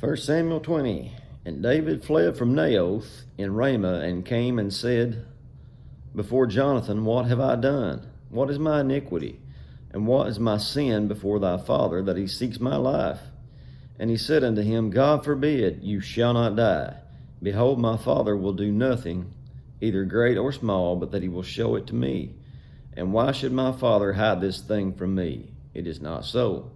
1 Samuel 20. And David fled from Naioth in Ramah and came and said before Jonathan, What have I done? What is my iniquity? And what is my sin before thy father, that he seeks my life? And he said unto him, God forbid, you shall not die. Behold, my father will do nothing, either great or small, but that he will show it to me. And why should my father hide this thing from me? It is not so.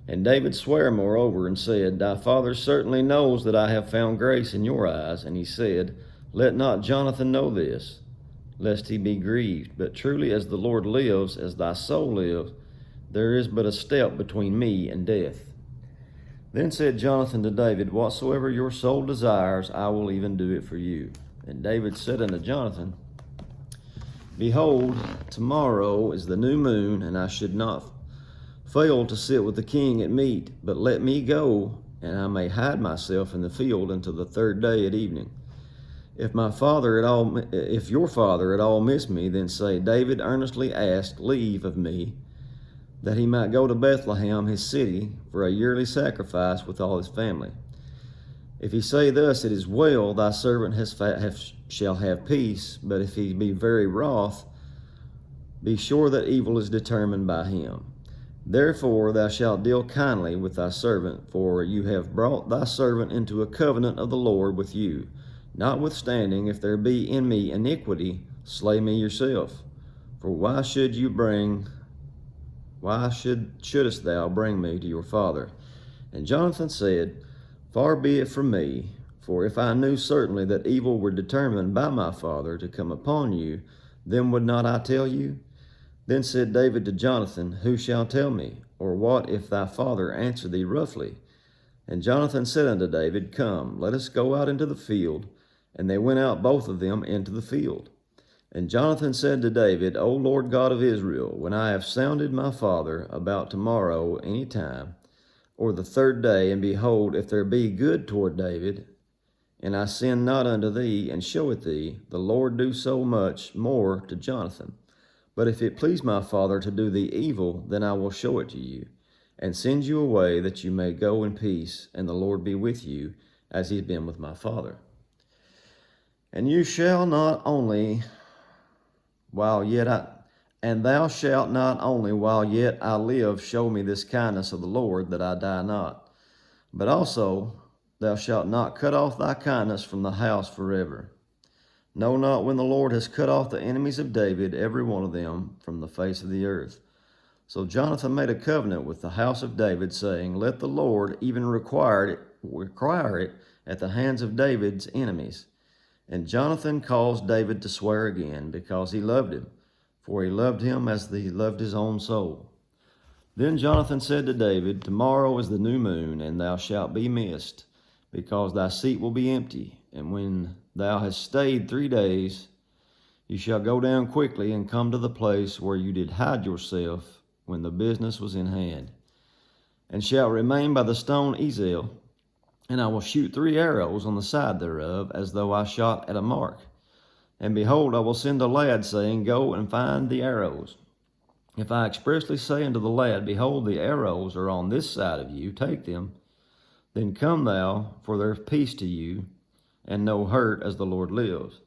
And David sware moreover, and said, Thy father certainly knows that I have found grace in your eyes. And he said, Let not Jonathan know this, lest he be grieved. But truly as the Lord lives, as thy soul lives, there is but a step between me and death. Then said Jonathan to David, Whatsoever your soul desires, I will even do it for you. And David said unto Jonathan, Behold, tomorrow is the new moon, and I should not fail to sit with the king at meat, but let me go, and I may hide myself in the field until the third day at evening. If your father at all miss me, then say, David earnestly asked leave of me, that he might go to Bethlehem his city for a yearly sacrifice with all his family. If he say thus, It is well, thy servant shall have peace, but if he be very wroth, be sure that evil is determined by him. Therefore thou shalt deal kindly with thy servant, for you have brought thy servant into a covenant of the Lord with you. Notwithstanding, if there be in me iniquity, slay me yourself. For shouldest thou bring me to your father? And Jonathan said, Far be it from me, for if I knew certainly that evil were determined by my father to come upon you, then would not I tell you? Then said David to Jonathan, Who shall tell me? Or what if thy father answer thee roughly? And Jonathan said unto David, Come, let us go out into the field. And they went out both of them into the field. And Jonathan said to David, O Lord God of Israel, when I have sounded my father about tomorrow any time, or the third day, and behold, if there be good toward David, and I sin not unto thee, and show it thee, the Lord do so much more to Jonathan. But if it please my father to do thee evil, then I will show it to you, and send you away, that you may go in peace, and the Lord be with you, as he has been with my father. And thou shalt not only while yet I live show me this kindness of the Lord, that I die not. But also thou shalt not cut off thy kindness from the house forever. Know not when the Lord has cut off the enemies of David, every one of them, from the face of the earth. So Jonathan made a covenant with the house of David, saying, Let the Lord even require it at the hands of David's enemies. And Jonathan caused David to swear again, because he loved him, for he loved him as he loved his own soul. Then Jonathan said to David, Tomorrow is the new moon, and thou shalt be missed, because thy seat will be empty. And when thou hast stayed 3 days, you shall go down quickly and come to the place where you did hide yourself when the business was in hand, and shalt remain by the stone Ezel, and I will shoot 3 arrows on the side thereof, as though I shot at a mark. And behold, I will send a lad, saying, Go and find the arrows. If I expressly say unto the lad, Behold, the arrows are on this side of you, take them. Then come thou, for there is peace to you, and no hurt, as the Lord lives.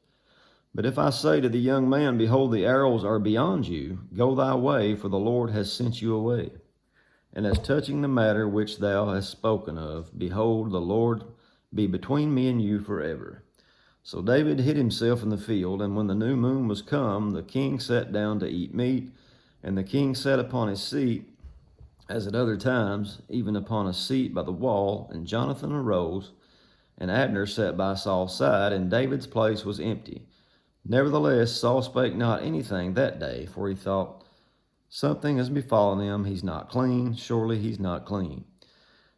But if I say to the young man, Behold, the arrows are beyond you, go thy way, for the Lord has sent you away. And as touching the matter which thou hast spoken of, behold, the Lord be between me and you forever. So David hid himself in the field, and when the new moon was come, the king sat down to eat meat, and the king sat upon his seat, as at other times, even upon a seat by the wall. And Jonathan arose, and Abner sat by Saul's side, and David's place was empty. Nevertheless, Saul spake not anything that day, for he thought, Something has befallen him, he's not clean, surely he's not clean.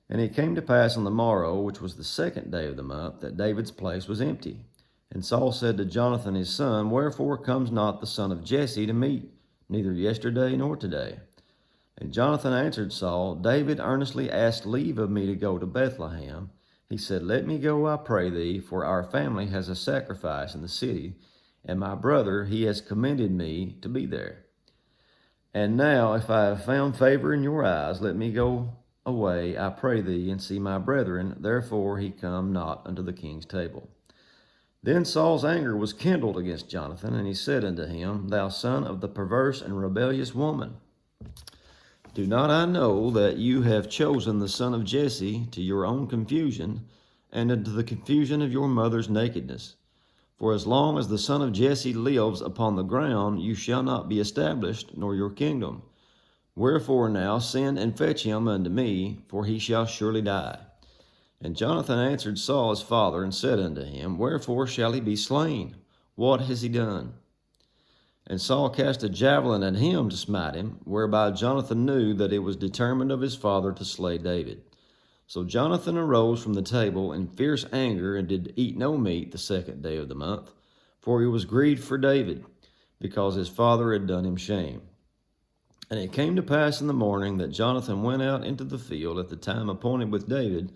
And it came to pass on the morrow, which was the 2nd day of the month, that David's place was empty. And Saul said to Jonathan his son, Wherefore comes not the son of Jesse to meat, neither yesterday nor today? And Jonathan answered Saul, David earnestly asked leave of me to go to Bethlehem. He said, Let me go, I pray thee, for our family has a sacrifice in the city, and my brother, he has commended me to be there. And now, if I have found favor in your eyes, let me go away, I pray thee, and see my brethren. Therefore he come not unto the king's table. Then Saul's anger was kindled against Jonathan, and he said unto him, Thou son of the perverse and rebellious woman, do not I know that you have chosen the son of Jesse to your own confusion, and unto the confusion of your mother's nakedness? For as long as the son of Jesse lives upon the ground, you shall not be established, nor your kingdom. Wherefore now send and fetch him unto me, for he shall surely die. And Jonathan answered Saul his father, and said unto him, Wherefore shall he be slain? What has he done? And Saul cast a javelin at him to smite him, whereby Jonathan knew that it was determined of his father to slay David. So Jonathan arose from the table in fierce anger, and did eat no meat the 2nd day of the month, for he was grieved for David, because his father had done him shame. And it came to pass in the morning that Jonathan went out into the field at the time appointed with David,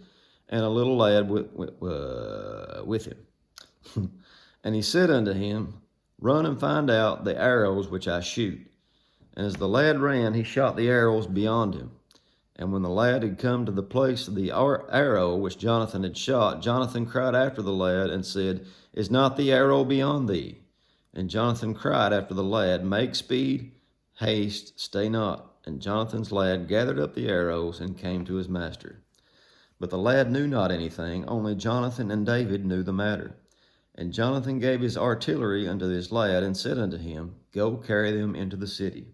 and a little lad with him. And he said unto him, Run and find out the arrows which I shoot. And as the lad ran, he shot the arrows beyond him. And when the lad had come to the place of the arrow which Jonathan had shot, Jonathan cried after the lad, and said, Is not the arrow beyond thee? And Jonathan cried after the lad, Make speed, haste, stay not. And Jonathan's lad gathered up the arrows, and came to his master. But the lad knew not anything, only Jonathan and David knew the matter. And Jonathan gave his artillery unto this lad, and said unto him, Go carry them into the city.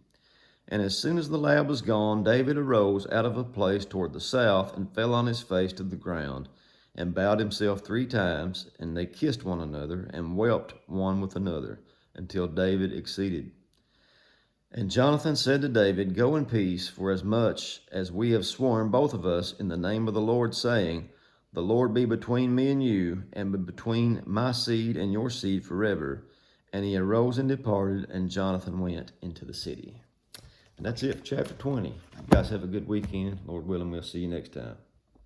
And as soon as the lad was gone, David arose out of a place toward the south, and fell on his face to the ground, and bowed himself 3 times, and they kissed one another, and wept one with another, until David exceeded. And Jonathan said to David, Go in peace, for as much as we have sworn both of us in the name of the Lord, saying, The Lord be between me and you, and between my seed and your seed forever. And he arose and departed, and Jonathan went into the city. And that's it for chapter 20. You guys have a good weekend. Lord willing, we'll see you next time.